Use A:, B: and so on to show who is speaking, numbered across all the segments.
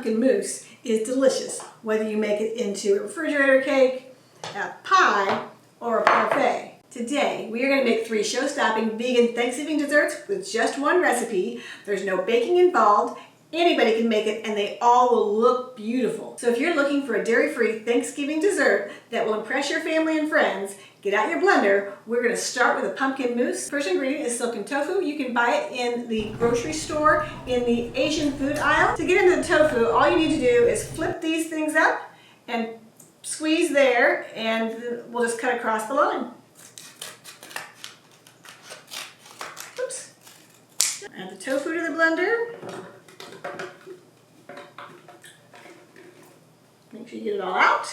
A: pumpkin mousse is delicious, whether you make it into a refrigerator cake, a pie, or a parfait. Today, we are going to make 3 show-stopping vegan Thanksgiving desserts with just one recipe. There's no baking involved. Anybody can make it and they all will look beautiful. So if you're looking for a dairy-free Thanksgiving dessert that will impress your family and friends, get out your blender. We're going to start with a pumpkin mousse. First ingredient is silken tofu. You can buy it in the grocery store in the Asian food aisle. To get into the tofu, all you need to do is flip these things up and squeeze there, and we'll just cut across the line. Oops. Add the tofu to the blender. Make sure you get it all out.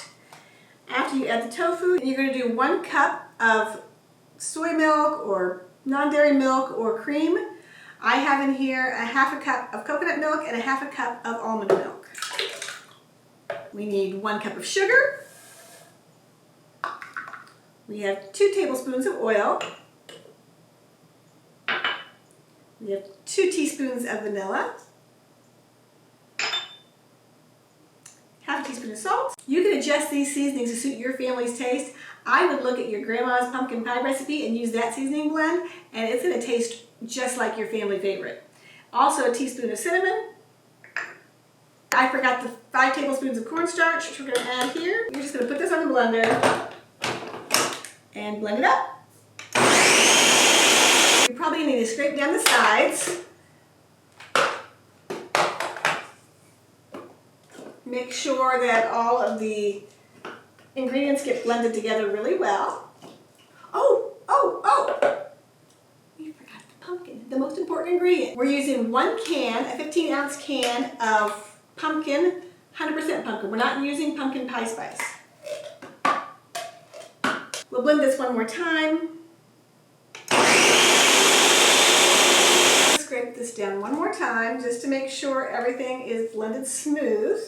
A: After you add the tofu, you're going to do 1 cup of soy milk or non-dairy milk or cream. I have in here a 1/2 cup of coconut milk and a 1/2 cup of almond milk. We need 1 cup of sugar. We have 2 tablespoons of oil. We have 2 teaspoons of vanilla. 1/2 teaspoon of salt. You can adjust these seasonings to suit your family's taste. I would look at your grandma's pumpkin pie recipe and use that seasoning blend, and it's going to taste just like your family favorite. Also a teaspoon of cinnamon. I forgot the 5 tablespoons of cornstarch, which we're going to add here. You're just going to put this on the blender and blend it up. You're probably going to need to scrape down the sides. Make sure that all of the ingredients get blended together really well. Oh! We forgot the pumpkin, the most important ingredient. We're using 1 can, a 15-ounce can of pumpkin, 100% pumpkin. We're not using pumpkin pie spice. We'll blend this one more time. Scrape this down one more time just to make sure everything is blended smooth.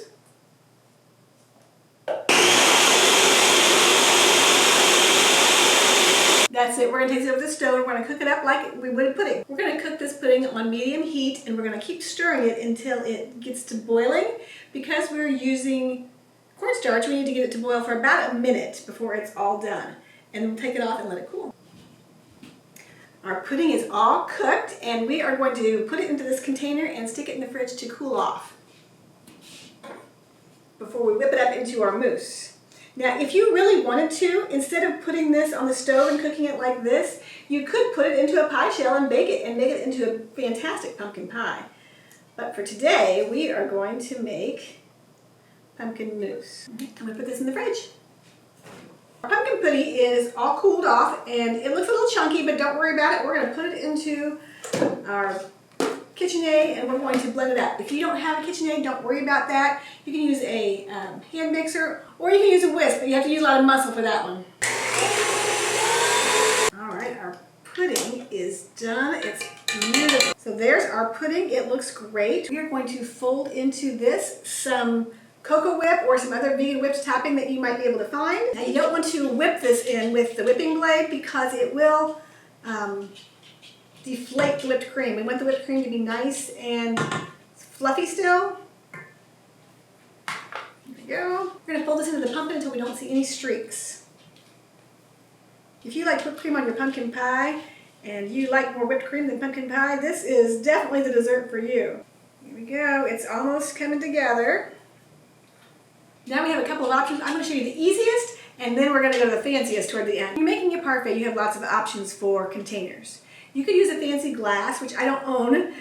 A: That's it. We're going to take it over the stove. We're going to cook it up like we would a pudding. We're going to cook this pudding on medium heat, and we're going to keep stirring it until it gets to boiling. Because we're using cornstarch, we need to get it to boil for about a minute before it's all done. And then we'll take it off and let it cool. Our pudding is all cooked, and we are going to put it into this container and stick it in the fridge to cool off before we whip it up into our mousse. Now, if you really wanted to, instead of putting this on the stove and cooking it like this, you could put it into a pie shell and bake it and make it into a fantastic pumpkin pie. But for today, we are going to make pumpkin mousse. I'm going to put this in the fridge. Our pumpkin pudding is all cooled off, and it looks a little chunky, but don't worry about it. We're going to put it into our KitchenAid, and we're going to blend it up. If you don't have a KitchenAid, don't worry about that. You can use a hand mixer, or you can use a whisk, but you have to use a lot of muscle for that one. All right, our pudding is done. It's beautiful. So there's our pudding. It looks great. We are going to fold into this some Cocoa Whip or some other vegan whipped topping that you might be able to find. Now, you don't want to whip this in with the whipping blade because it will deflate the whipped cream. We want the whipped cream to be nice and fluffy still. There we go. We're going to fold this into the pumpkin until we don't see any streaks. If you like whipped cream on your pumpkin pie and you like more whipped cream than pumpkin pie, this is definitely the dessert for you. Here we go. It's almost coming together. Now we have a couple of options. I'm going to show you the easiest, and then we're going to go to the fanciest toward the end. When you're making your parfait, you have lots of options for containers. You could use a fancy glass, which I don't own,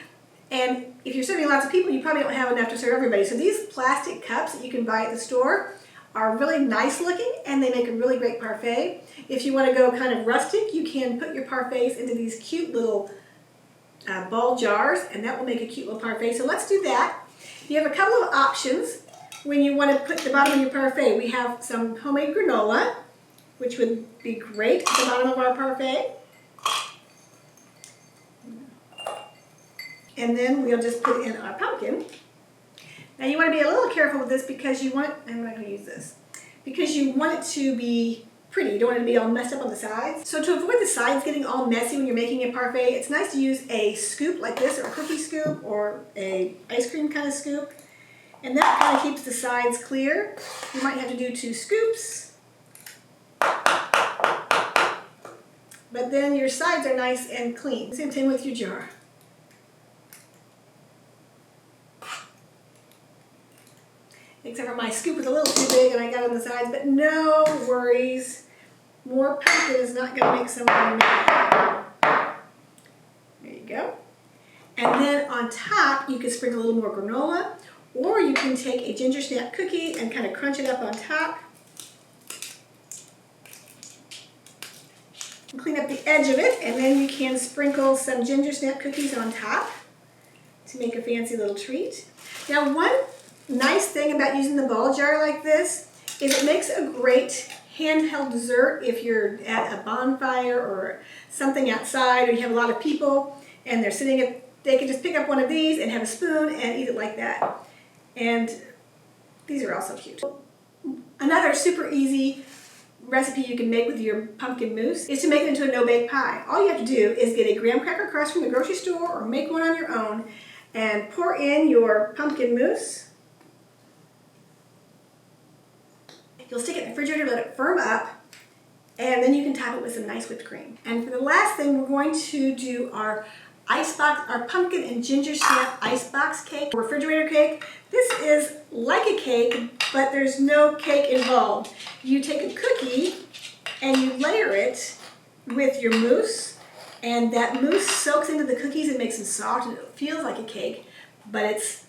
A: and if you're serving lots of people, you probably don't have enough to serve everybody. So these plastic cups that you can buy at the store are really nice looking, and they make a really great parfait. If you want to go kind of rustic, you can put your parfaits into these cute little ball jars, and that will make a cute little parfait. So let's do that. You have a couple of options when you want to put the bottom of your parfait. We have some homemade granola, which would be great at the bottom of our parfait. And then we'll just put in our pumpkin. Now you want to be a little careful with this because you want, I'm not going to use this, because you want it to be pretty. You don't want it to be all messed up on the sides. So to avoid the sides getting all messy when you're making a parfait, it's nice to use a scoop like this, or a cookie scoop, or a ice cream kind of scoop. And that kind of keeps the sides clear. You might have to do 2 scoops. But then your sides are nice and clean. Same thing with your jar. Except for my scoop was a little too big and I got on the sides, but no worries. More pumpkin is not going to make someone mad. There you go. And then on top, you can sprinkle a little more granola, or you can take a ginger snap cookie and kind of crunch it up on top. And clean up the edge of it, and then you can sprinkle some ginger snap cookies on top to make a fancy little treat. Now, one nice thing about using the ball jar like this is it makes a great handheld dessert if you're at a bonfire or something outside, or you have a lot of people and they're sitting at, they can just pick up one of these and have a spoon and eat it like that. And these are also cute. Another super easy recipe you can make with your pumpkin mousse is to make it into a no-bake pie. All you have to do is get a graham cracker crust from the grocery store or make one on your own and pour in your pumpkin mousse. You'll stick it in the refrigerator, let it firm up, and then you can top it with some nice whipped cream. And for the last thing, we're going to do our our pumpkin and ginger snap icebox cake, refrigerator cake. This is like a cake, but there's no cake involved. You take a cookie and you layer it with your mousse, and that mousse soaks into the cookies and makes them soft, and it feels like a cake, but it's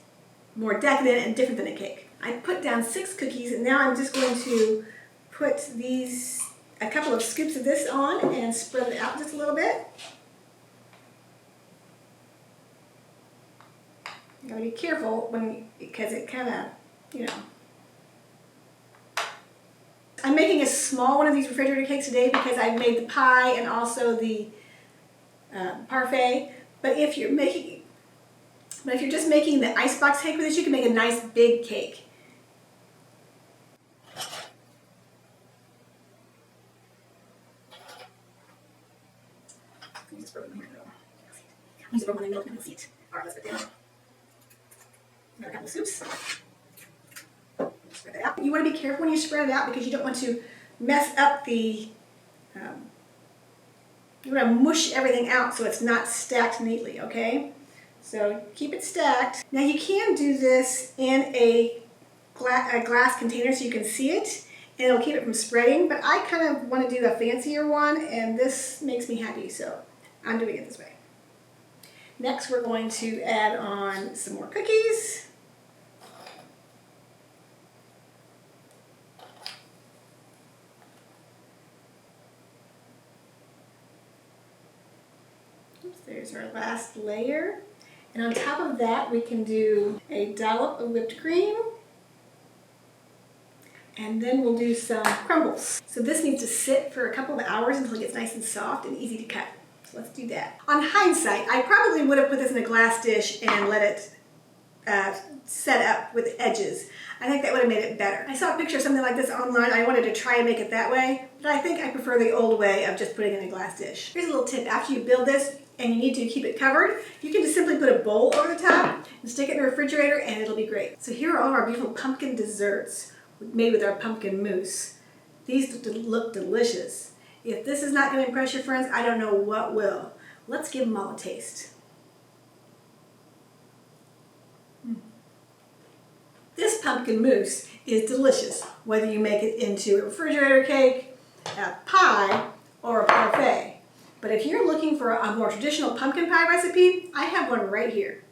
A: more decadent and different than a cake. I put down 6 cookies, and now I'm just going to put a couple of scoops of this on and spread it out just a little bit. You gotta be careful because it kind of, you know. I'm making a small one of these refrigerator cakes today because I've made the pie and also the parfait. But if you're just making the icebox cake with this, you can make a nice big cake. I just broke my hair. I just broke my milk and I can see it. All right, let's put it down. Another couple of scoops. Spread it out. You want to be careful when you spread it out because you don't want to mess up the, you want to mush everything out so it's not stacked neatly, okay? So keep it stacked. Now you can do this in a glass container so you can see it, and it'll keep it from spreading, but I kind of want to do the fancier one, and this makes me happy, so I'm doing it this way. Next, we're going to add on some more cookies. Oops, there's our last layer. And on top of that, we can do a dollop of whipped cream. And then we'll do some crumbles. So this needs to sit for a couple of hours until it gets nice and soft and easy to cut. So let's do that. On hindsight, I probably would have put this in a glass dish and let it set up with the edges. I think that would have made it better. I saw a picture of something like this online. I wanted to try and make it that way, but I think I prefer the old way of just putting it in a glass dish. Here's a little tip. After you build this and you need to keep it covered, you can just simply put a bowl over the top and stick it in the refrigerator and it'll be great. So here are all of our beautiful pumpkin desserts made with our pumpkin mousse. These look delicious. If this is not going to impress your friends, I don't know what will. Let's give them all a taste. This pumpkin mousse is delicious, whether you make it into a refrigerator cake, a pie, or a parfait. But if you're looking for a more traditional pumpkin pie recipe, I have one right here.